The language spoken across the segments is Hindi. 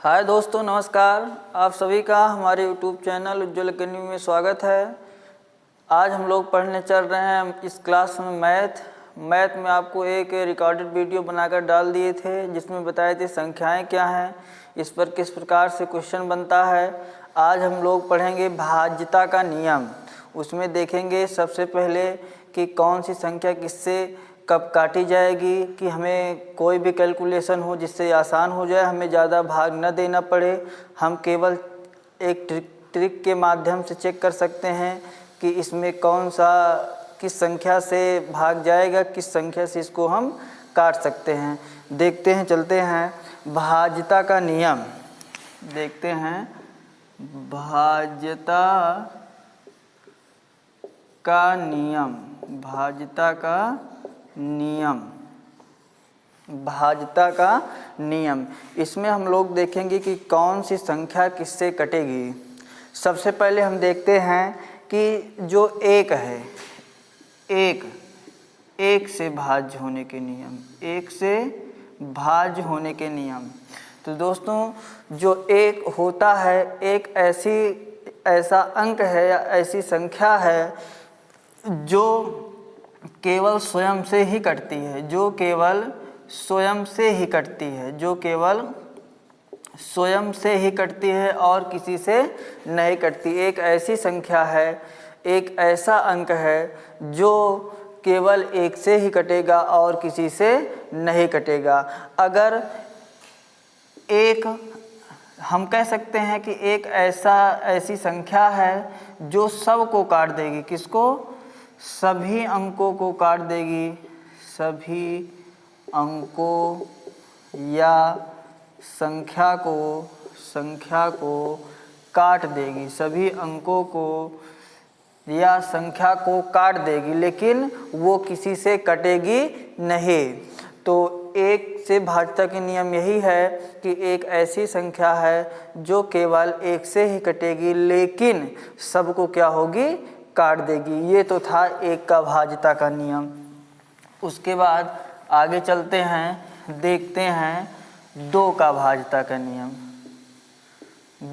हाय दोस्तों, नमस्कार। आप सभी का हमारे यूट्यूब चैनल उज्ज्वल अकेडमी में स्वागत है। आज हम लोग पढ़ने चल रहे हैं इस क्लास में मैथ में आपको एक रिकॉर्डेड वीडियो बनाकर डाल दिए थे जिसमें बताए थे संख्याएं क्या हैं, इस पर किस प्रकार से क्वेश्चन बनता है। आज हम लोग पढ़ेंगे भाज्यता का नियम। उसमें देखेंगे सबसे पहले कि कौन सी संख्या किससे कब काटी जाएगी, कि हमें कोई भी कैलकुलेशन हो जिससे आसान हो जाए, हमें ज़्यादा भाग न देना पड़े। हम केवल एक ट्रिक के माध्यम से चेक कर सकते हैं कि इसमें किस संख्या से भाग जाएगा, किस संख्या से इसको हम काट सकते हैं। देखते हैं, चलते हैं भाज्यता का नियम। देखते हैं भाज्यता का नियम। भाज्यता का नियम इसमें हम लोग देखेंगे कि कौन सी संख्या किससे कटेगी। सबसे पहले हम देखते हैं कि जो एक है, एक से भाज्य होने के नियम, एक से भाज्य होने के नियम। तो दोस्तों, जो एक होता है, एक ऐसा अंक है या ऐसी संख्या है जो केवल स्वयं से ही कटती है, जो केवल स्वयं से ही कटती है और किसी से नहीं कटती। एक ऐसी संख्या है, एक ऐसा अंक है जो केवल एक से ही कटेगा और किसी से नहीं कटेगा। अगर एक, हम कह सकते हैं कि एक ऐसी संख्या है जो सबको काट देगी। किसको? सभी अंकों को काट देगी। सभी अंकों या संख्या को काट देगी। सभी अंकों को या संख्या को काट देगी, लेकिन वो किसी से कटेगी नहीं। तो एक से भाज्यता के नियम यही है कि एक ऐसी संख्या है जो केवल एक से ही कटेगी, लेकिन सबको क्या होगी? काट देगी। ये तो था एक का भाज्यता का नियम। उसके बाद आगे चलते हैं, देखते हैं दो का भाज्यता का नियम।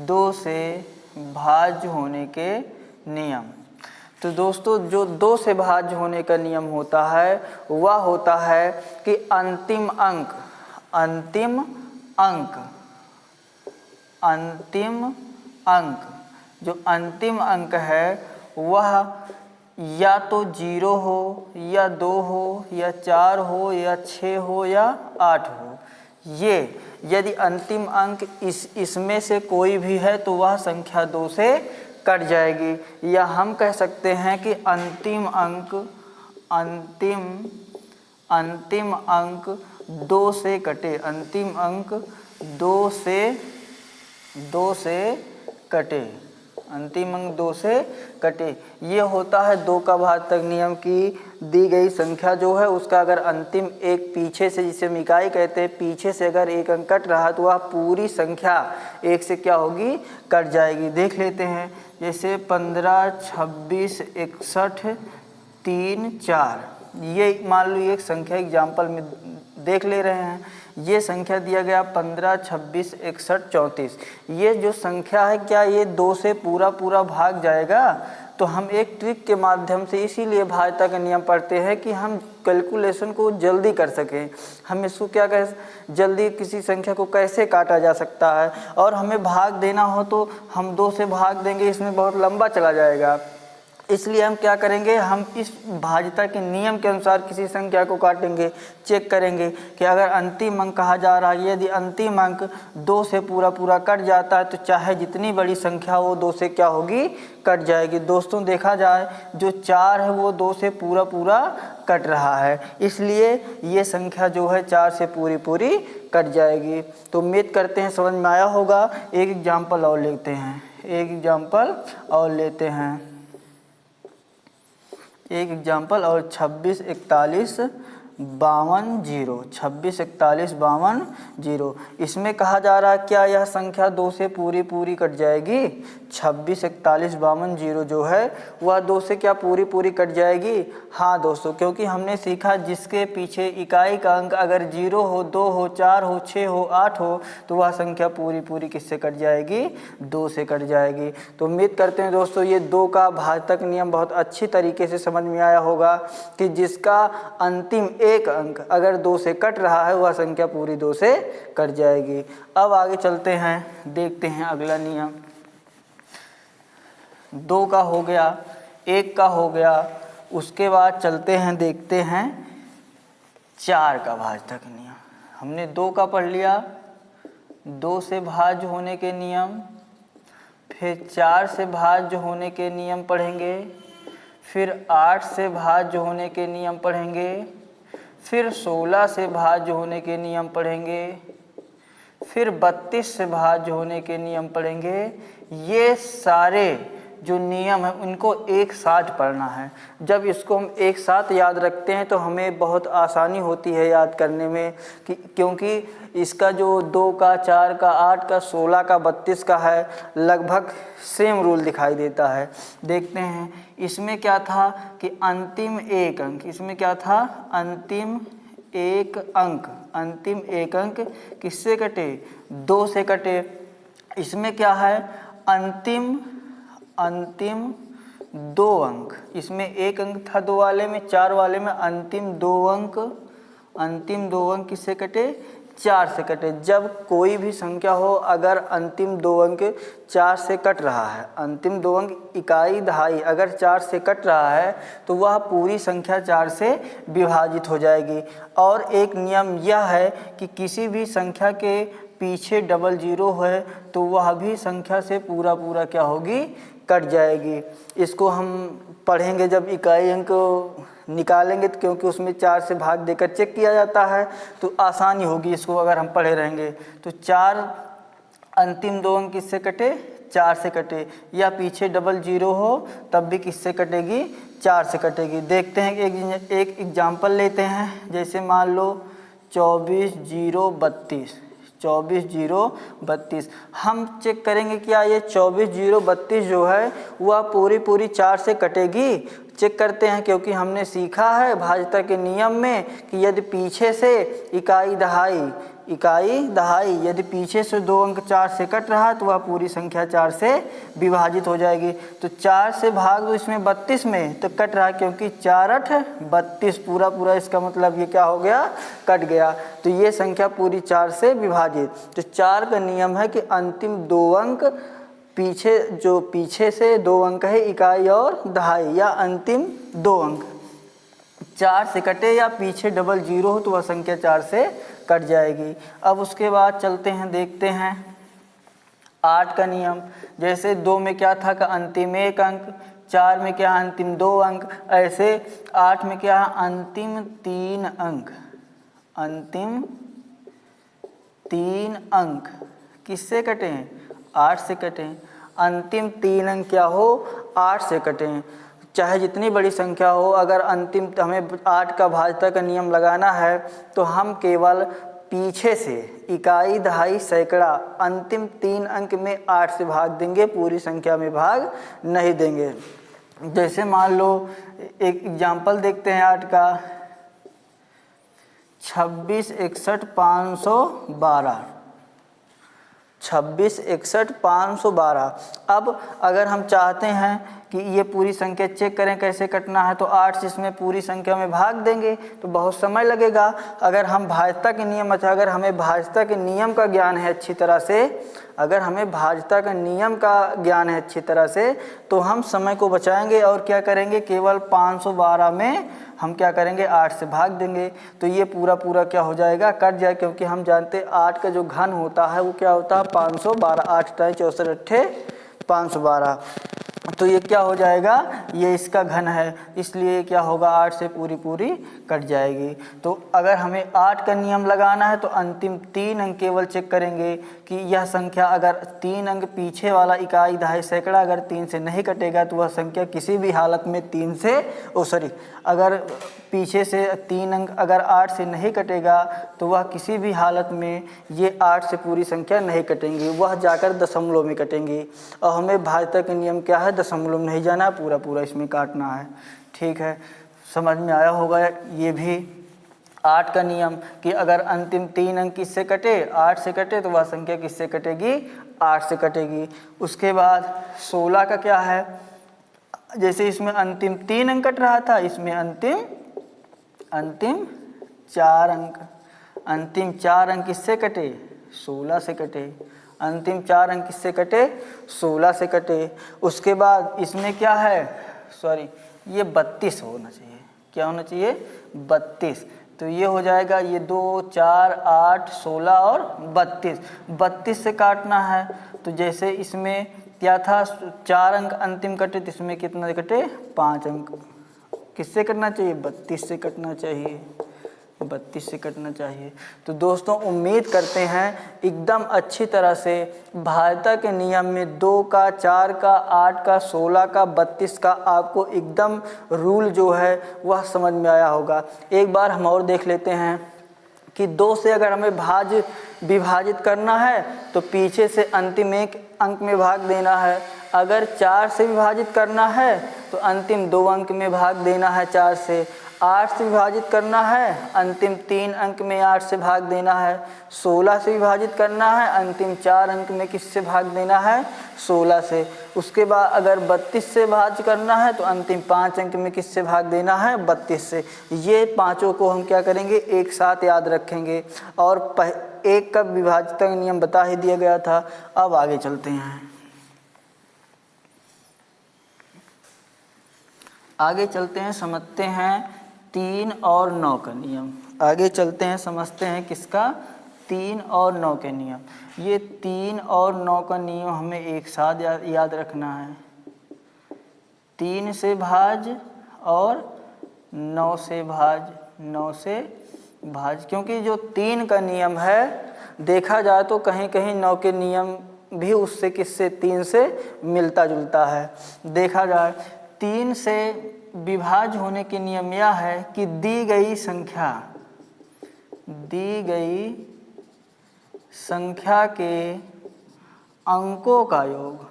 दो से भाज्य होने के नियम। तो दोस्तों, जो दो से भाज्य होने का नियम होता है वह होता है कि अंतिम अंक जो अंतिम अंक है वह या तो 0 हो या 2 हो या 4 हो या 6 हो या 8 हो। ये यदि अंतिम अंक इसमें से कोई भी है तो वह संख्या 2 से कट जाएगी। या हम कह सकते हैं कि अंतिम अंक 2 से कटे। अंतिम अंक 2 से कटे। अंतिम अंक 2 से कटे। ये होता है दो का भाज्यता नियम की दी गई संख्या जो है उसका अगर अंतिम एक पीछे से, जिसे हम इकाई कहते हैं, पीछे से अगर एक अंक कट रहा तो वह पूरी संख्या एक से क्या होगी? कट जाएगी। देख लेते हैं, जैसे 15, 26, 61, 3, 4। ये मान लो एक संख्या एग्जाम्पल में देख ले रहे हैं। ये संख्या दिया गया 15, 26, 61, 34। ये जो संख्या है, क्या ये 2 से पूरा भाग जाएगा? तो हम एक ट्रिक के माध्यम से इसीलिए भाज्यता का नियम पढ़ते हैं कि हम कैलकुलेशन को जल्दी कर सकें। हम इसको जल्दी किसी संख्या को कैसे काटा जा सकता है, और हमें भाग देना हो तो हम 2 से भाग देंगे, इसमें बहुत लंबा चला जाएगा। इसलिए हम क्या करेंगे, हम इस भाज्यता के नियम के अनुसार किसी संख्या को काटेंगे। चेक करेंगे कि अगर अंतिम अंक कहा जा रहा है, यदि अंतिम अंक 2 से पूरा कट जाता है तो चाहे जितनी बड़ी संख्या हो 2 से क्या होगी? कट जाएगी। दोस्तों, देखा जाए जो 4 है वो 2 से पूरा कट रहा है, इसलिए ये संख्या जो है 4 से पूरी कट जाएगी। तो उम्मीद करते हैं समझ में आया होगा। एक एग्जाम्पल और लेते हैं। एक एग्जाम्पल और 26, 41, 52 जीरो, 26 41 52 जीरो। इसमें कहा जा रहा है क्या यह संख्या 2 से पूरी पूरी कट जाएगी? 26 41 52 जीरो जो है वह 2 से क्या पूरी पूरी कट जाएगी? हाँ दोस्तों, क्योंकि हमने सीखा जिसके पीछे इकाई का अंक अगर 0 हो, 2 हो, 4 हो, 6 हो, 8 हो तो वह संख्या पूरी पूरी किससे कट जाएगी? 2 से कट जाएगी। तो उम्मीद करते हैं दोस्तों ये 2 का भाजक नियम बहुत अच्छी तरीके से समझ में आया होगा कि जिसका अंतिम एक अंक अगर 2 से कट रहा है वह संख्या पूरी 2 से कट जाएगी। अब आगे चलते हैं, देखते हैं अगला नियम। 2 का हो गया, 1 का हो गया, उसके बाद चलते हैं देखते हैं 4 का भाजक नियम। हमने 2 का पढ़ लिया, 2 से भाज्य होने के नियम, फिर 4 से भाज्य होने के नियम पढ़ेंगे, फिर 8 से भाज्य होने के नियम पढ़ेंगे, फिर 16 से भाज्य होने के नियम पढ़ेंगे, फिर 32 से भाज्य होने के नियम पढ़ेंगे। ये सारे जो नियम है उनको एक साथ पढ़ना है। जब इसको हम एक साथ याद रखते हैं तो हमें बहुत आसानी होती है याद करने में क्योंकि इसका जो 2 का, 4 का, 8 का, 16 का, 32 का है लगभग सेम रूल दिखाई देता है। देखते हैं इसमें क्या था कि अंतिम एक अंक, इसमें क्या था? अंतिम एक अंक किससे कटे? 2 से कटे। इसमें क्या है? अंतिम 2 अंक, इसमें एक अंक था 2 वाले में, 4 वाले में अंतिम 2 अंक किससे कटे? 4 से कटे। जब कोई भी संख्या हो अगर अंतिम 2 अंक 4 से कट रहा है, अंतिम 2 अंक इकाई दहाई अगर 4 से कट रहा है तो वह पूरी संख्या 4 से विभाजित हो जाएगी। और एक नियम यह है कि किसी भी संख्या के पीछे डबल जीरो है तो वह भी संख्या से पूरा क्या होगी? कट जाएगी। इसको हम पढ़ेंगे जब इकाई अंक निकालेंगे तो क्योंकि उसमें 4 से भाग देकर चेक किया जाता है तो आसानी होगी इसको अगर हम पढ़े रहेंगे। तो 4 अंतिम 2 अंक किससे कटे? 4 से कटे। या पीछे डबल जीरो हो तब भी किससे कटेगी? 4 से कटेगी। देखते हैं एक एग्जाम्पल लेते हैं। जैसे मान लो 24 0 32, 24 0 32। हम चेक करेंगे क्या ये 24 0 32 जो है वह पूरी 4 से कटेगी? चेक करते हैं क्योंकि हमने सीखा है भाज्यता के नियम में कि यदि पीछे से इकाई दहाई यदि पीछे से 2 अंक 4 से कट रहा है तो वह पूरी संख्या 4 से विभाजित हो जाएगी। तो 4 से भाग दो इसमें 32 में तो कट रहा है क्योंकि 4 8 32 पूरा, इसका मतलब ये क्या हो गया? कट गया। तो ये संख्या पूरी 4 से विभाजित। तो 4 का नियम है कि अंतिम 2 अंक पीछे से 2 अंक है इकाई और दहाई या अंतिम 2 अंक 4 से कटे या पीछे डबल जीरो हो तो वह संख्या 4 से कट जाएगी। अब उसके बाद चलते हैं देखते हैं 8 का नियम। जैसे 2 में क्या था का अंतिम 1 अंक, 4 में क्या अंतिम 2 अंक, ऐसे 8 में क्या अंतिम 3 अंक किससे कटे? 8 से कटे। अंतिम 3 अंक क्या हो? 8 से कटे। चाहे जितनी बड़ी संख्या हो अगर अंतिम हमें 8 का भाज्यता का नियम लगाना है तो हम केवल पीछे से इकाई दहाई सैकड़ा अंतिम 3 अंक में 8 से भाग देंगे, पूरी संख्या में भाग नहीं देंगे। जैसे मान लो एक एग्जाम्पल देखते हैं 8 का 26 61 512, 26 61 512। अब अगर हम चाहते हैं कि ये पूरी संख्या चेक करें कैसे कटना है तो 8 से इसमें पूरी संख्या में भाग देंगे तो बहुत समय लगेगा। अगर हम भाज्यता के नियम अगर हमें भाज्यता के नियम का ज्ञान है अच्छी तरह से, अगर हमें भाज्यता का नियम का ज्ञान है अच्छी तरह से तो हम समय को बचाएंगे और क्या करेंगे केवल 512 में हम क्या करेंगे 8 से भाग देंगे तो ये पूरा क्या हो जाएगा? कट जाए। क्योंकि हम जानते हैं 8 का जो घन होता है वो क्या होता है? 512। 8 टाइम 64 8 512। तो ये क्या हो जाएगा? ये इसका घन है, इसलिए क्या होगा? 8 से पूरी कट जाएगी। तो अगर हमें 8 का नियम लगाना है तो अंतिम 3 अंक केवल चेक करेंगे कि यह संख्या अगर 3 अंक पीछे वाला इकाई दहाई सैकड़ा अगर 3 से नहीं कटेगा तो वह संख्या किसी भी हालत में 3 से अगर पीछे से 3 अंक अगर 8 से नहीं कटेगा तो वह किसी भी हालत में ये 8 से पूरी संख्या नहीं कटेंगी, वह जाकर दशमलव में कटेंगी। और हमें भाज्यता का नियम क्या है, दशमलव में नहीं जाना, पूरा पूरा इसमें काटना है। ठीक है, समझ में आया होगा ये भी। 8 का नियम कि अगर अंतिम 3 अंक किससे कटे, 8 से कटे, तो वह संख्या किससे कटेगी, 8 से कटेगी। उसके बाद 16 का क्या है, जैसे इसमें अंतिम 3 अंक कट रहा था, इसमें अंतिम 4 अंक, अंतिम 4 अंक किससे कटे, 16 से कटे। अंतिम 4 अंक किससे कटे, 16 से कटे। उसके बाद इसमें क्या है, सॉरी ये 32 होना चाहिए, क्या होना चाहिए, 32। तो ये हो जाएगा, ये 2 4 8 16 और 32 से काटना है। तो जैसे इसमें क्या था, 4 अंक अंतिम कटे, तो इसमें कितना कटे, 5 अंक। किससे कटना चाहिए, 32 से कटना चाहिए, 32 से कटना चाहिए। तो दोस्तों उम्मीद करते हैं एकदम अच्छी तरह से भाज्यता के नियम में 2 का, 4 का, 8 का, 16 का, 32 का आपको एकदम रूल जो है वह समझ में आया होगा। एक बार हम और देख लेते हैं कि 2 से अगर हमें विभाजित करना है तो पीछे से अंतिम 1 अंक में भाग देना है। अगर 4 से विभाजित करना है तो अंतिम 2 अंक में भाग देना है 4 से। 8 से विभाजित करना है, अंतिम 3 अंक में 8 से भाग देना है। 16 से विभाजित करना है, अंतिम 4 अंक में किससे भाग देना है, 16 से। उसके बाद अगर 32 से भाज्य करना है तो अंतिम 5 अंक में किससे भाग देना है, 32 से। ये पांचों को हम क्या करेंगे, एक साथ याद रखेंगे। और एक का विभाज्यता का नियम बता ही दिया गया था। अब आगे चलते हैं, आगे चलते हैं, समझते हैं 3 और 9 का नियम। आगे चलते हैं, समझते हैं किसका, 3 और 9 के नियम। ये 3 और 9 का नियम हमें एक साथ याद रखना है। 3 से भाज्य और 9 से भाज्य, 9 से भाज्य, क्योंकि जो 3 का नियम है देखा जाए तो कहीं कहीं 9 के नियम भी उससे किससे, 3 से मिलता जुलता है। देखा जाए 3 से विभाज्य होने के नियम यह है कि दी गई संख्या के अंकों का योग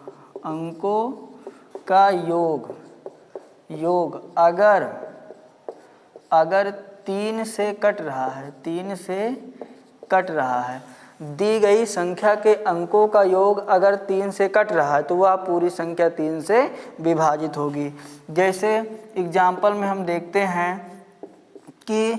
अगर 3 से कट रहा है, 3 से कट रहा है, दी गई संख्या के अंकों का योग अगर 3 से कट रहा है तो वह पूरी संख्या 3 से विभाजित होगी। जैसे एग्जाम्पल में हम देखते हैं कि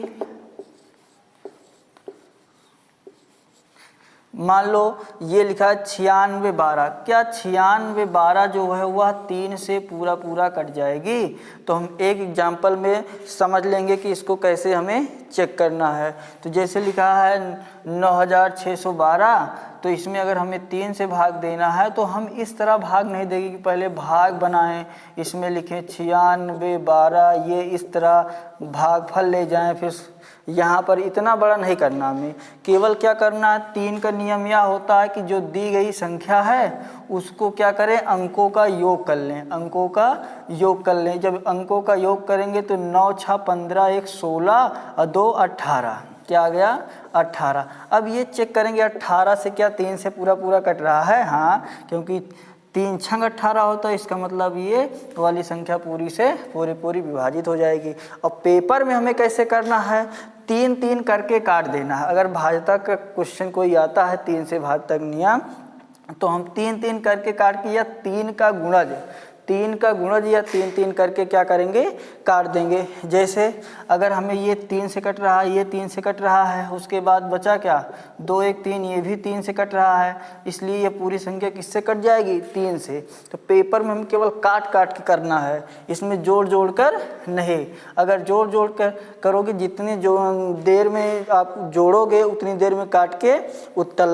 मान लो ये लिखा है 96 12, क्या 96 12 जो है वह 3 से पूरा पूरा कट जाएगी? तो हम एक एग्जाम्पल में समझ लेंगे कि इसको कैसे हमें चेक करना है। तो जैसे लिखा है 9612, तो इसमें अगर हमें 3 से भाग देना है तो हम इस तरह भाग नहीं देंगे कि पहले भाग बनाएं, इसमें लिखें 96 12, ये इस तरह भागफल ले जाएं, फिर यहाँ पर इतना बड़ा नहीं करना हमें। केवल क्या करना है, 3 का नियम यह होता है कि जो दी गई संख्या है उसको क्या करें, अंकों का योग कर लें, अंकों का योग कर लें। जब अंकों का योग करेंगे तो 9 6 15 1 16 और 2 18, क्या आ गया 18। अब ये चेक करेंगे 18 से क्या 3 से पूरा पूरा कट रहा है, हाँ, क्योंकि 3 छंग 18 होता है, इसका मतलब ये वाली संख्या पूरी से पूरी विभाजित हो जाएगी। और पेपर में हमें कैसे करना है, 3 करके काट देना है। अगर भाज्यता का क्वेश्चन कोई आता है 3 से भाज्यता का नियम, तो हम 3 करके काट के या 3 का गुणज या 3 करके क्या करेंगे, काट देंगे। जैसे अगर हमें ये 3 से कट रहा है, ये 3 से कट रहा है, उसके बाद बचा क्या 2 1 3, ये भी 3 से कट रहा है, इसलिए ये पूरी संख्या किससे कट जाएगी, 3 से। तो पेपर में हम केवल काट के करना है, इसमें जोड़ कर नहीं। अगर जोड़ कर करोगे, जितनी जो देर में आप जोड़ोगे उतनी देर में काट के उत्तर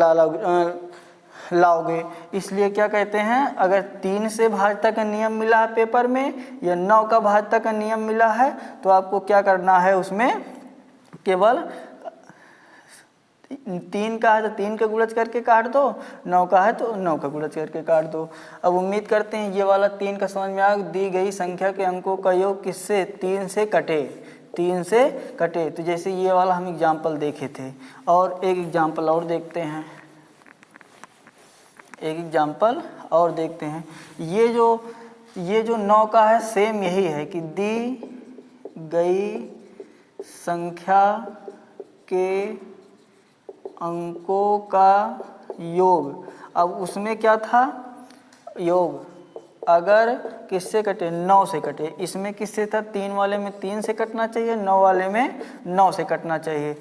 लाओगे। इसलिए क्या कहते हैं, अगर 3 से भाज्यता का नियम मिला है पेपर में या 9 का भाज्यता का नियम मिला है तो आपको क्या करना है, उसमें केवल 3 का है तो 3 का गुणज करके काट दो, 9 का है तो 9 का गुणज करके काट दो। अब उम्मीद करते हैं ये वाला 3 का समझ में आ, दी गई संख्या के अंकों का योग किससे, 3 से कटे, 3 से कटे। तो जैसे ये वाला हम एग्जाम्पल देखे थे, और एक एग्जाम्पल और देखते हैं, एक एग्जाम्पल और देखते हैं। ये जो 9 का है सेम यही है कि दी गई संख्या के अंकों का योग। अब उसमें क्या था, योग अगर किससे कटे, 9 से कटे। इसमें किससे था, 3 वाले में 3 से कटना चाहिए, 9 वाले में 9 से कटना चाहिए।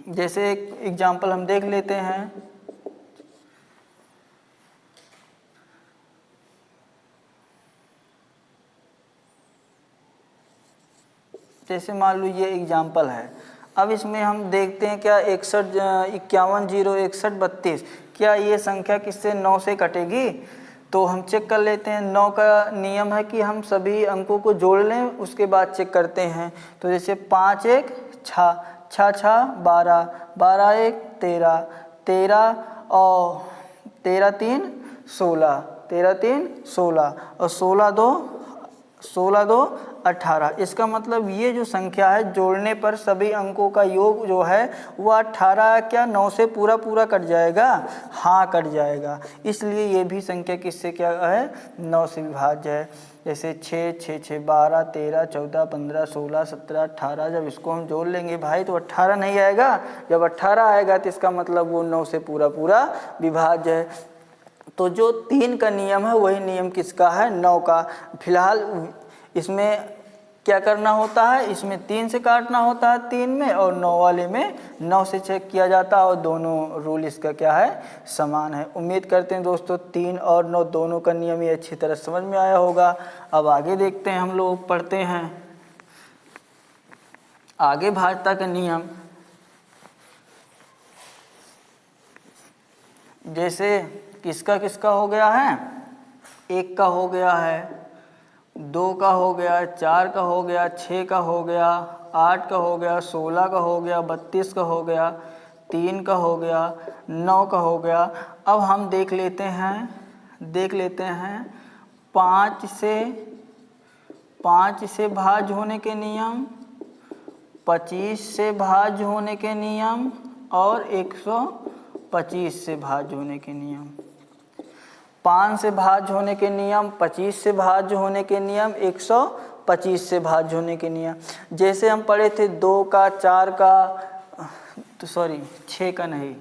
जैसे एक एग्जाम्पल हम देख लेते हैं। जैसे मान लो ये एग्जाम्पल है। अब इसमें हम देखते हैं क्या 51 0 61 32, क्या ये संख्या किससे 9 से कटेगी। तो हम चेक कर लेते हैं। 9 का नियम है कि हम सभी अंकों को जोड़ लें, उसके बाद चेक करते हैं। तो जैसे 5 1 6 6 6 12 12 1 13 13 और 13 3 16 13 3 16 और 16 2 18। इसका मतलब ये जो संख्या है जोड़ने पर सभी अंकों का योग जो है वह 18 क्या 9 से पूरा कट जाएगा, हाँ कट जाएगा। इसलिए ये भी संख्या किससे क्या है, 9 से विभाज्य है। जैसे 6 6 6 12 13 14 15 16 17 18, जब इसको हम जोड़ लेंगे भाई तो 18 नहीं आएगा। जब 18 आएगा तो इसका मतलब वो 9 से पूरा विभाज्य है। तो जो 3 का नियम है वही नियम किसका है, 9 का। फिलहाल इसमें क्या करना होता है, इसमें 3 से काटना होता है 3 में, और 9 वाले में 9 से चेक किया जाता है, और दोनों रूल इसका क्या है, समान है। उम्मीद करते हैं दोस्तों 3 और 9 दोनों का नियम ये अच्छी तरह समझ में आया होगा। अब आगे देखते हैं, हम लोग पढ़ते हैं आगे भाज्यता का नियम। जैसे किसका किसका हो गया है, 1 का हो गया है, 2 का हो गया, 4 का हो गया, 6 का हो गया, 8 का हो गया, 16 का हो गया, 32 का हो गया, 3 का हो गया, 9 का हो गया। अब हम देख लेते हैं 5 से भाज्य होने के नियम, 25 से भाज्य होने के नियम और 125 से भाज्य होने के नियम। 5 से भाज्य होने के नियम, 25 से भाज्य होने के नियम, 125 से भाज्य होने के नियम। जैसे हम पढ़े थे 2 का 4 का, तो सॉरी 6 का नहीं,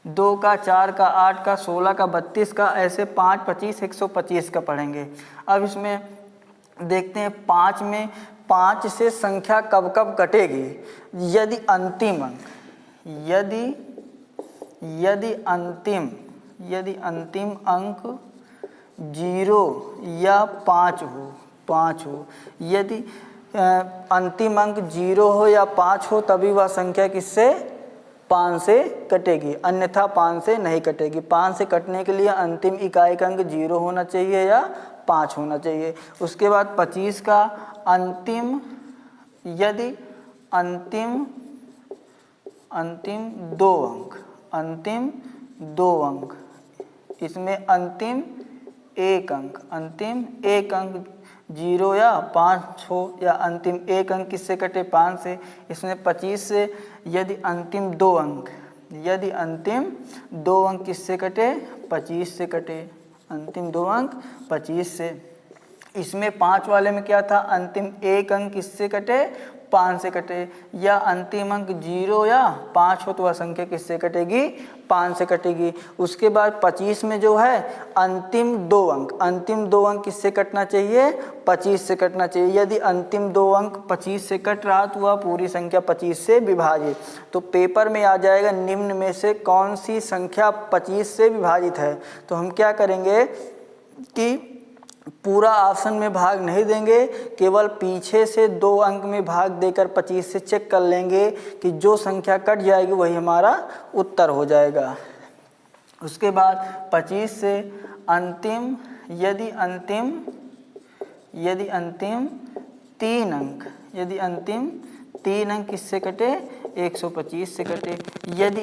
2 का 4 का 8 का 16 का 32 का, ऐसे 5 25 125 का पढ़ेंगे। अब इसमें देखते हैं 5 में 5 से संख्या कब कब कटेगी, यदि अंतिम अंक 0 या 5 हो। यदि अंतिम अंक 0 हो या 5 हो तभी वह संख्या किससे, 5 से कटेगी, अन्यथा 5 से नहीं कटेगी। 5 से कटने के लिए अंतिम इकाई का अंक 0 होना चाहिए या 5 होना चाहिए। उसके बाद 25 का यदि अंतिम 2 अंक, इसमें अंतिम एक अंक 0 या 5 हो, या अंतिम एक अंक किससे कटे, 5 से। इसमें 25 से यदि अंतिम 2 अंक किससे कटे, 25 से कटे, अंतिम 2 अंक 25 से। इसमें 5 वाले में क्या था, अंतिम एक अंक किससे कटे, 5 से कटे, या अंतिम अंक 0 या 5 हो तो वह संख्या किससे कटेगी, 5 से कटेगी। उसके बाद 25 में जो है अंतिम 2 अंक किससे कटना चाहिए, 25 से कटना चाहिए। यदि अंतिम 2 अंक 25 से कट रहा तो वह पूरी संख्या 25 से विभाजित। तो पेपर में आ जाएगा निम्न में से कौन सी संख्या 25 से विभाजित है। तो हम क्या करेंगे कि पूरा ऑप्शन में भाग नहीं देंगे, केवल पीछे से 2 अंक में भाग देकर 25 से चेक कर लेंगे कि जो संख्या कट जाएगी वही हमारा उत्तर हो जाएगा। उसके बाद 25 से अंतिम यदि अंतिम 3 अंक किससे कटे, 125 से कटे। यदि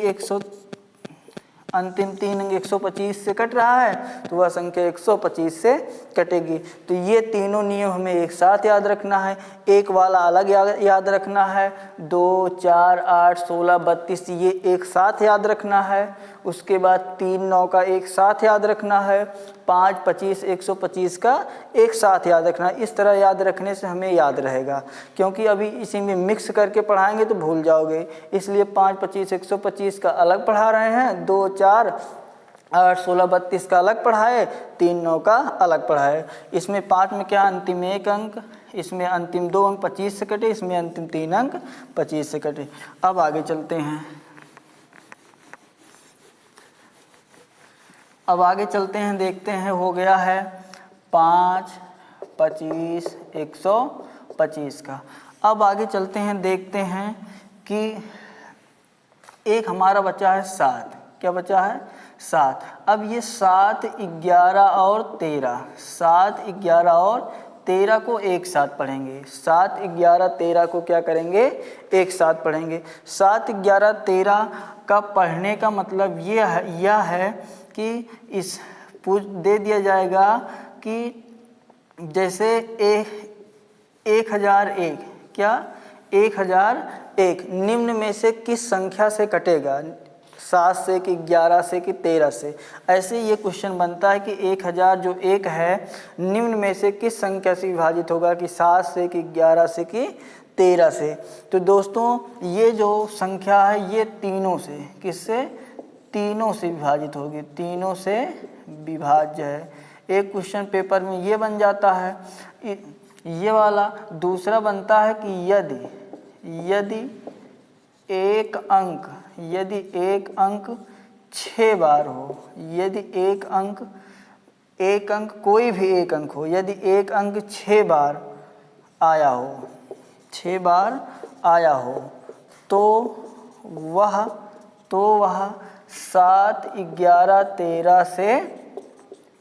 अंतिम 3 अंक 125 से कट रहा है तो वह संख्या 125 से कटेगी। तो ये तीनों नियम हमें एक साथ याद रखना है, एक वाला अलग याद रखना है। 2, 4, 8, 16, 32 ये एक साथ याद रखना है। उसके बाद 3, 9 का एक साथ याद रखना है। 5, 25, 125 का एक साथ याद रखना है। इस तरह याद रखने से हमें याद रहेगा, क्योंकि अभी इसी में मिक्स करके पढ़ाएंगे तो भूल जाओगे। इसलिए 5, 25, 125 का अलग पढ़ा रहे हैं, 2, 4, 8, 16, 32 का अलग पढ़ाए, 3, 9 का अलग पढ़ाए। इसमें 5 में क्या अंतिम 1 अंक, इसमें अंतिम 2 अंक 25 से कटे, इसमें अंतिम 3 अंक 25 से कटे। अब आगे चलते हैं। अब आगे चलते हैं, देखते हैं हो गया है 5, 25, 125 का। अब आगे चलते हैं, देखते हैं कि एक हमारा बचा है 7। क्या बचा है? 7। अब ये 7, 11 और 13, 7, 11 और 13 को एक साथ पढ़ेंगे। 7, 11, 13 को क्या करेंगे? एक साथ पढ़ेंगे। 7, 11, 13 का पढ़ने का मतलब यह है कि इस दे दिया जाएगा कि जैसे 1001, क्या 1001 निम्न में से किस संख्या से कटेगा? 7 से कि 11 से कि 13 से। ऐसे ये क्वेश्चन बनता है कि 1000 जो 1 है निम्न में से किस संख्या से विभाजित होगा, कि 7 से कि 11 से कि 13 से। तो दोस्तों ये जो संख्या है ये तीनों से, किससे? तीनों से विभाजित होगी, तीनों से विभाज्य है। एक क्वेश्चन पेपर में ये बन जाता है, ये वाला। दूसरा बनता है कि यदि एक अंक 6 बार हो, यदि एक अंक कोई भी एक अंक हो, यदि एक अंक 6 बार आया हो, 6 बार आया हो तो वह 7, 11, 13 से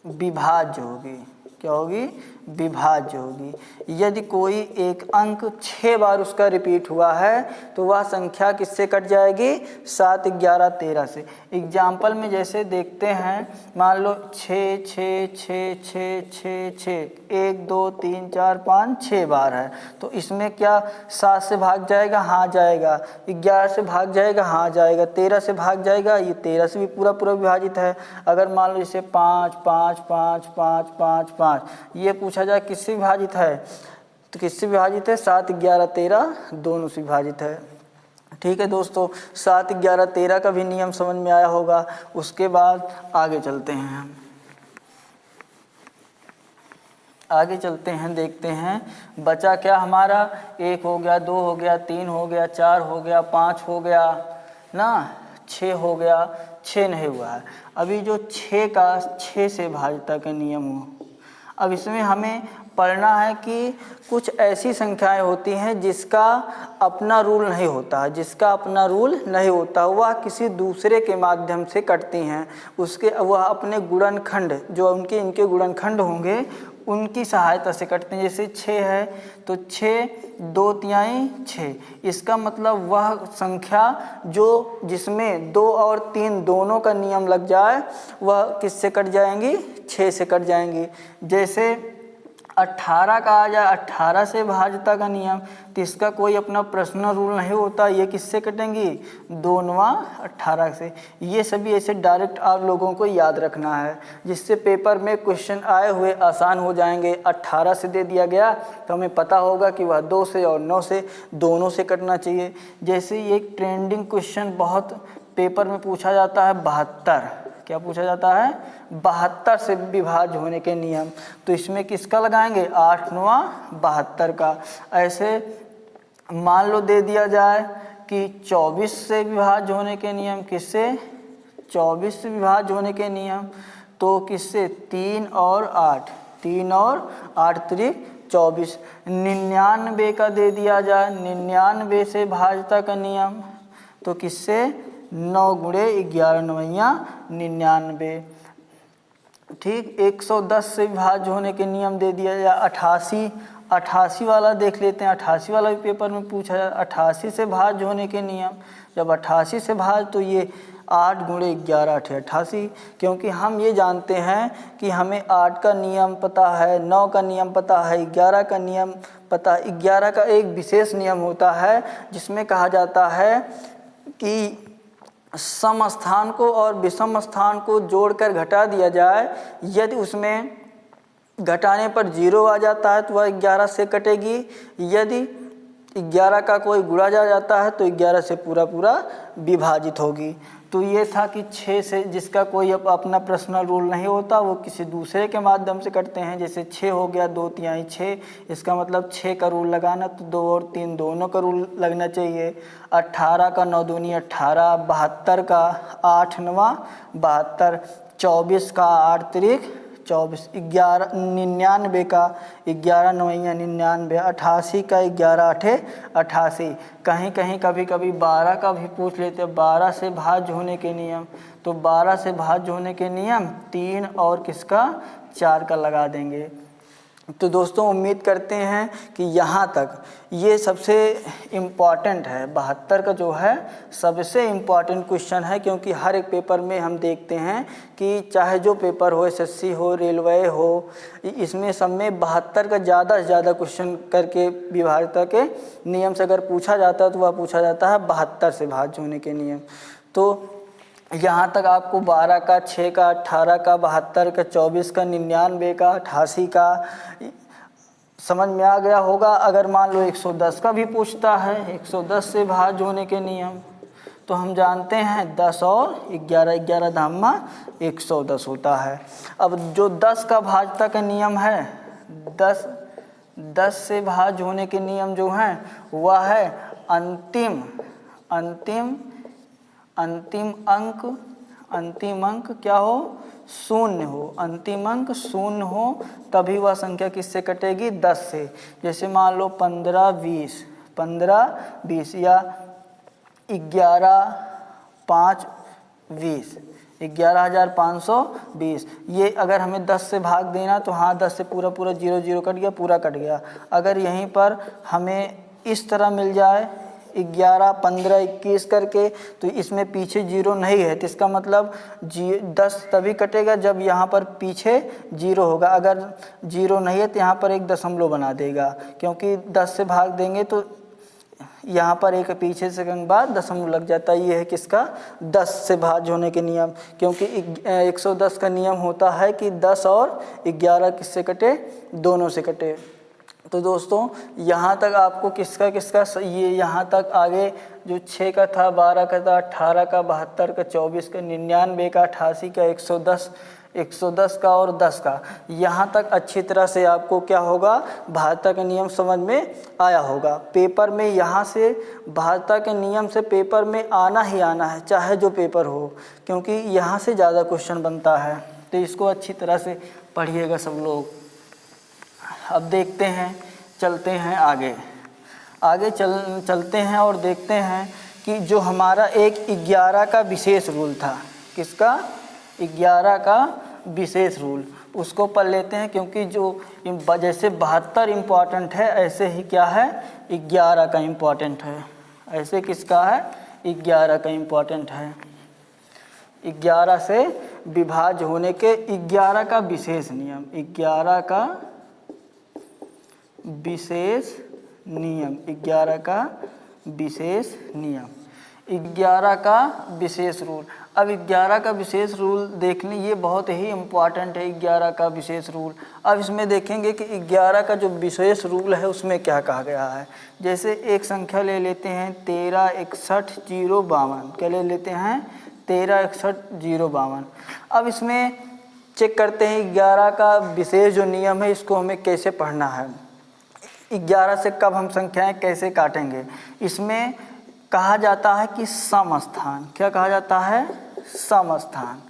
विभाज्य होगी। क्या होगी? विभाज्य होगी। यदि कोई एक अंक 6 बार उसका रिपीट हुआ है तो वह संख्या किससे कट जाएगी? 7, 11, 13 से। एग्जाम्पल में जैसे देखते हैं, मान लो 6, 6, 6, 6, 6, 6, 1, 2, 3, 4, 5, 6 बार है तो इसमें क्या 7 से भाग जाएगा? हाँ जाएगा। 11 से भाग जाएगा? हाँ जाएगा। 13 से भाग जाएगा? ये 13 से भी पूरा विभाजित है। अगर मान लो इसे 5, 5, 5, 5, 5, 5 ये पूछा जाए किससे विभाजित है, तो किससे विभाजित है? 7, 11, 13 दोनों से विभाजित है। ठीक है दोस्तों, 7, 11, 13 का भी नियम समझ में आया होगा। उसके बाद आगे चलते हैं हम, आगे चलते हैं, देखते हैं बचा क्या हमारा। 1 हो गया, 2 हो गया, 3 हो गया, 4 हो गया, 5 हो गया ना, 6 हो गया। 6 नहीं हुआ है अभी, जो 6 का 6 से भाज्यता का नियम हो। अब इसमें हमें पढ़ना है कि कुछ ऐसी संख्याएं होती हैं जिसका अपना रूल नहीं होता है, जिसका अपना रूल नहीं होता, वह किसी दूसरे के माध्यम से कटती हैं। उसके वह अपने गुणनखंड, जो इनके गुणनखंड होंगे उनकी सहायता से कटते हैं। जैसे 6 है तो 6, 2 तिहाई 6, इसका मतलब वह संख्या जिसमें 2 और 3 दोनों का नियम लग जाए वह किससे कट जाएंगी? 6 से कट जाएंगी। जैसे 18 का आ जाए, 18 से भाज्यता का नियम, तो इसका कोई अपना पर्सनल रूल नहीं होता, ये किससे कटेंगी? 2 18 से। ये सभी ऐसे डायरेक्ट आप लोगों को याद रखना है, जिससे पेपर में क्वेश्चन आए हुए आसान हो जाएंगे। 18 से दे दिया गया तो हमें पता होगा कि वह 2 से और 9 से दोनों से कटना चाहिए। जैसे एक ट्रेंडिंग क्वेश्चन बहुत पेपर में पूछा जाता है, 72। क्या पूछा जाता है? 72 से विभाज्य होने के नियम। तो इसमें किसका लगाएंगे? 8, 9, 72 का। ऐसे मान लो दे दिया जाए कि 24 से विभाज्य होने के नियम, किससे? 24 से विभाज्य होने के नियम, तो किससे? 3 और 8, 3 और 8 त्रिक 24। 99 का दे दिया जाए, 99 से भाज्यता का नियम, तो किससे? 9 गुणे 11 9 99। ठीक। 110 से विभाज्य होने के नियम दे दिया जाए। 88 वाला देख लेते हैं, 88 वाला भी पेपर में पूछा जाए। 88 से भाज्य होने के नियम, जब 88 से भाज्य तो ये 8 गुणे 11 8 88, क्योंकि हम ये जानते हैं कि हमें 8 का नियम पता है, 9 का नियम पता है, 11 का नियम पता है। 11 का एक विशेष नियम होता है जिसमें कहा जाता है कि सम स्थान को और विषम स्थान को जोड़कर घटा दिया जाए, यदि उसमें घटाने पर 0 आ जाता है तो वह 11 से कटेगी, यदि 11 का कोई गुणा जा जाता है तो 11 से पूरा पूरा विभाजित होगी। तो ये था कि 6 से जिसका कोई अपना पर्सनल रूल नहीं होता वो किसी दूसरे के माध्यम से करते हैं। जैसे 6 हो गया 2 तिहाई 6, इसका मतलब 6 का रूल लगाना, तो 2 और 3 दोनों का रूल लगना चाहिए। 18 का 9 दूनी 18, 72 का 8 नवा 72, 24 का 8 तिरिक 24, 11 99 का 11 नवैया 99, 88 का 11 8 88। कहीं कहीं कभी कभी 12 का भी पूछ लेते हैं, 12 से भाज्य होने के नियम, तो 12 से भाज्य होने के नियम 3 और किसका 4 का लगा देंगे। तो दोस्तों उम्मीद करते हैं कि यहाँ तक ये सबसे इम्पॉर्टेंट है। 72 का जो है सबसे इम्पॉर्टेंट क्वेश्चन है, क्योंकि हर एक पेपर में हम देखते हैं कि चाहे जो पेपर हो, एसएससी हो, रेलवे हो, इसमें सब में 72 का ज़्यादा से ज़्यादा क्वेश्चन करके विभाज्यता के नियम से अगर पूछा जाता है तो वह पूछा जाता है 72 से भाज्य होने के नियम। तो यहाँ तक आपको 12 का 6 का 18 का 72 का 24 का 99 का 88 का समझ में आ गया होगा। अगर मान लो 110 का भी पूछता है, 110 से भाज्य होने के नियम, तो हम जानते हैं 10 और 11, 11 धामा 110 होता है। अब जो 10 का भाज्यता का नियम है, 10 से भाज्य होने के नियम जो हैं वह है अंतिम अंक क्या हो, शून्य हो। अंतिम अंक शून्य हो तभी वह संख्या किससे कटेगी, 10 से। जैसे मान लो 15 20 या 11 5 20, 11,520। ये अगर हमें 10 से भाग देना तो हाँ 10 से पूरा 0 0 कट गया, पूरा कट गया। अगर यहीं पर हमें इस तरह मिल जाए 11 15 21 करके, तो इसमें पीछे 0 नहीं है, तो इसका मतलब 10 तभी कटेगा जब यहाँ पर पीछे 0 होगा। अगर 0 नहीं है तो यहाँ पर एक दशमलव बना देगा, क्योंकि 10 से भाग देंगे तो यहाँ पर एक पीछे से के बाद दशमलव लग जाता है। ये है किसका, 10 से भाज्य होने के नियम, क्योंकि 110 का नियम होता है कि 10 और 11 किससे कटे, दोनों से कटे। तो दोस्तों यहाँ तक आपको किसका ये यहाँ तक आगे जो 6 का था, 12 का था, 18 का, 72 का, 24 का, 99 का, 88 का, 110 का और 10 का, यहाँ तक अच्छी तरह से आपको क्या होगा, भाज्यता के नियम समझ में आया होगा। पेपर में यहाँ से भाज्यता के नियम से पेपर में आना ही आना है, चाहे जो पेपर हो, क्योंकि यहाँ से ज़्यादा क्वेश्चन बनता है। तो इसको अच्छी तरह से पढ़िएगा सब लोग। अब देखते हैं, चलते हैं आगे चलते हैं और देखते हैं कि जो हमारा एक 11 का विशेष रूल था, किसका, 11 का विशेष रूल, उसको पढ़ लेते हैं। क्योंकि जो जैसे 72 इम्पॉर्टेंट है, ऐसे ही क्या है 11 का इम्पॉर्टेंट है। ऐसे किसका है, 11 का इम्पॉर्टेंट है। 11 से विभाज्य होने के 11 का विशेष नियम, 11 का विशेष नियम, 11 का विशेष नियम, 11 का विशेष रूल। अब 11 का विशेष रूल देखने, ये बहुत ही इम्पॉर्टेंट है 11 का विशेष रूल। अब इसमें देखेंगे कि 11 का जो विशेष रूल है उसमें क्या कहा गया है। जैसे एक संख्या ले लेते हैं 13 61 052, क्या ले लेते हैं 13 61 052। अब इसमें चेक करते हैं 11 का विशेष जो नियम है इसको हमें कैसे पढ़ना है, 11 से कब हम संख्याएं कैसे काटेंगे। इसमें कहा जाता है कि समस्थान, क्या कहा जाता है, समस्थान।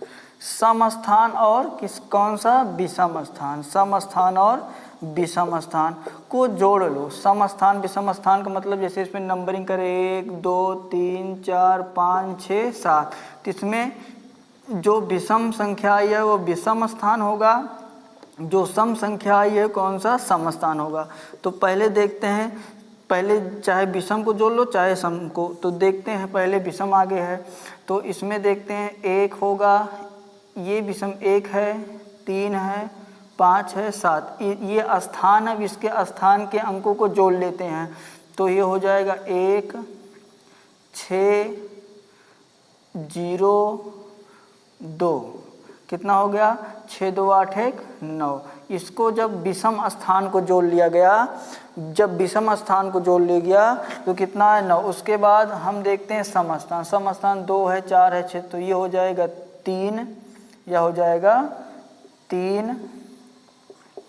समस्थान और कौन सा, विषम स्थान। समस्थान और विषम स्थान को जोड़ लो। समस्थान विषम स्थान का मतलब जैसे इसमें नंबरिंग करें 1 2 3 4 5 6 7, तो इसमें जो विषम संख्या आई है वो विषम स्थान होगा, जो सम संख्या आई है कौन सा, समस्थान होगा। तो पहले देखते हैं पहले चाहे विषम को जोड़ लो चाहे सम को। तो देखते हैं, पहले विषम आगे है तो इसमें देखते हैं 1 होगा, ये विषम 1 है, 3 है, 5 है, 7, ये स्थान है। इसके स्थान के अंकों को जोड़ लेते हैं तो ये हो जाएगा 1 6 0 2। कितना हो गया? 6 2 8 1 9। इसको जब विषम स्थान को जोड़ लिया गया, जब विषम स्थान को जोड़ लिया गया तो कितना है? 9। उसके बाद हम देखते हैं सम स्थान। सम स्थान 2 है, 4 है, 6, तो ये हो जाएगा 3, यह हो जाएगा 3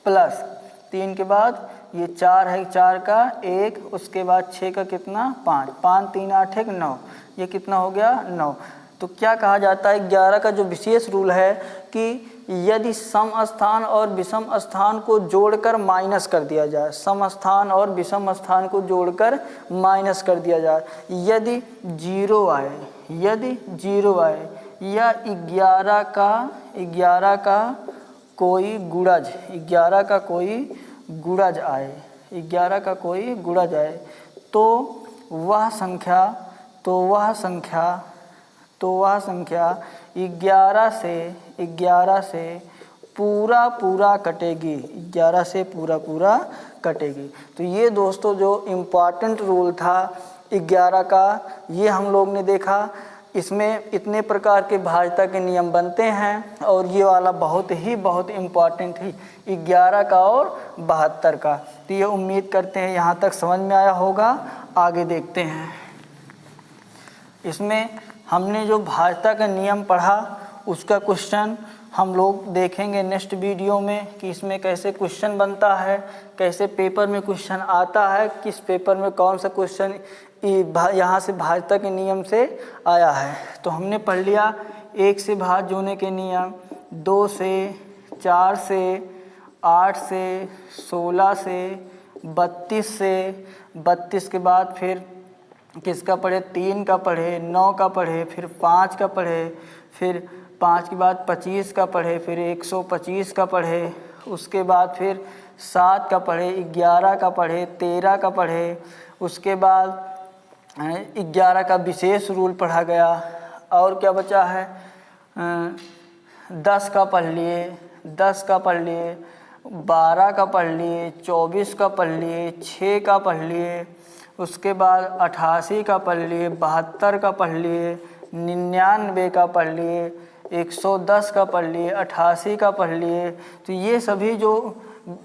प्लस 3 के बाद ये 4 है, 4 का 1, उसके बाद 6 का कितना? 5, 5 3 8 1 9, ये कितना हो गया? 9। तो क्या कहा जाता है? 11 का जो विशेष रूल है कि यदि सम स्थान और विषम स्थान को जोड़कर माइनस कर दिया जाए, सम स्थान और विषम स्थान को जोड़कर माइनस कर दिया जाए, यदि 0 आए, यदि 0 आए या 11 का कोई गुणज, 11 का कोई गुणज आए, 11 का कोई गुणज आए तो वह संख्या 11 से पूरा कटेगी, 11 से पूरा कटेगी। तो ये दोस्तों जो इम्पॉर्टेंट रूल था 11 का, ये हम लोग ने देखा। इसमें इतने प्रकार के भाज्यता के नियम बनते हैं और ये वाला बहुत इम्पॉर्टेंट है 11 का और 72 का। तो ये उम्मीद करते हैं यहाँ तक समझ में आया होगा। आगे देखते हैं, इसमें हमने जो भाज्यता का नियम पढ़ा उसका क्वेश्चन हम लोग देखेंगे नेक्स्ट वीडियो में कि इसमें कैसे क्वेश्चन बनता है, कैसे पेपर में क्वेश्चन आता है, किस पेपर में कौन सा क्वेश्चन यहाँ से भाज्यता के नियम से आया है। तो हमने पढ़ लिया 1 से भाज्य होने के नियम, 2 से, 4 से, 8 से, 16 से, 32 से, 32 के बाद फिर किसका पढ़े? 3 का पढ़े, 9 का पढ़े, फिर 5 का पढ़े, फिर 5 के बाद 25 का पढ़े, फिर 125 का पढ़े, उसके बाद फिर 7 का पढ़े, 11 का पढ़े, 13 का पढ़े, उसके बाद 11 का विशेष रूल पढ़ा गया। और क्या बचा है? 10 का पढ़ लिए, 10 का पढ़ लिए, 12 का पढ़ लिए, 24 का पढ़ लिए, 6 का पढ़ लिए, उसके बाद 88 का पढ़ लिए, 72 का पढ़ लिए, 99 का पढ़ लिए, 110 का पढ़ लिए, 88 का पढ़ लिए। तो ये सभी जो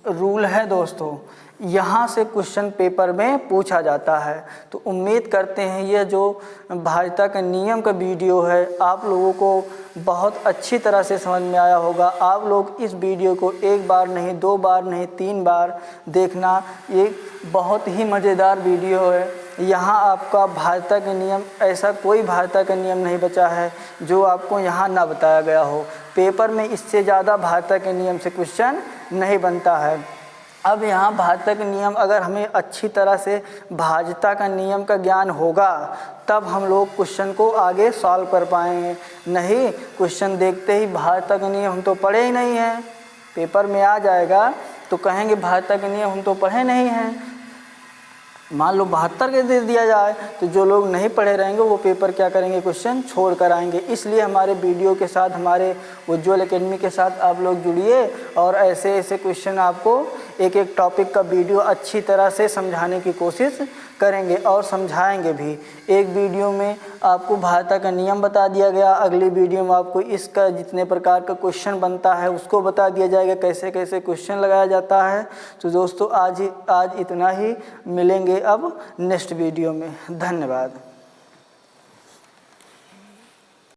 रूल है दोस्तों, यहाँ से क्वेश्चन पेपर में पूछा जाता है। तो उम्मीद करते हैं ये जो भाज्यता का नियम का वीडियो है आप लोगों को बहुत अच्छी तरह से समझ में आया होगा। आप लोग इस वीडियो को 1 बार नहीं, 2 बार नहीं, 3 बार देखना। ये बहुत ही मज़ेदार वीडियो है। यहाँ आपका भाज्यता का नियम, ऐसा कोई भाज्यता का नियम नहीं बचा है जो आपको यहाँ ना बताया गया हो। पेपर में इससे ज़्यादा भाज्यता के नियम से क्वेश्चन नहीं बनता है। अब यहाँ भाज्यता के नियम, अगर हमें अच्छी तरह से भाज्यता का नियम का ज्ञान होगा तब हम लोग क्वेश्चन को आगे सॉल्व कर पाएंगे। नहीं, क्वेश्चन देखते ही भाज्यता का नियम हम तो पढ़े ही नहीं हैं, पेपर में आ जाएगा तो कहेंगे भाज्यता के नियम हम तो पढ़े नहीं हैं। मान लो 72 के दे दिया जाए तो जो लोग नहीं पढ़े रहेंगे वो पेपर क्या करेंगे? क्वेश्चन छोड़ कर आएंगे। इसलिए हमारे वीडियो के साथ, हमारे उज्ज्वल एकेडमी के साथ आप लोग जुड़िए और ऐसे ऐसे क्वेश्चन आपको एक एक टॉपिक का वीडियो अच्छी तरह से समझाने की कोशिश करेंगे और समझाएंगे भी। एक वीडियो में आपको भाज्यता का नियम बता दिया गया, अगली वीडियो में आपको इसका जितने प्रकार का क्वेश्चन बनता है उसको बता दिया जाएगा, कैसे कैसे क्वेश्चन लगाया जाता है। तो दोस्तों आज इतना ही, मिलेंगे अब नेक्स्ट वीडियो में। धन्यवाद।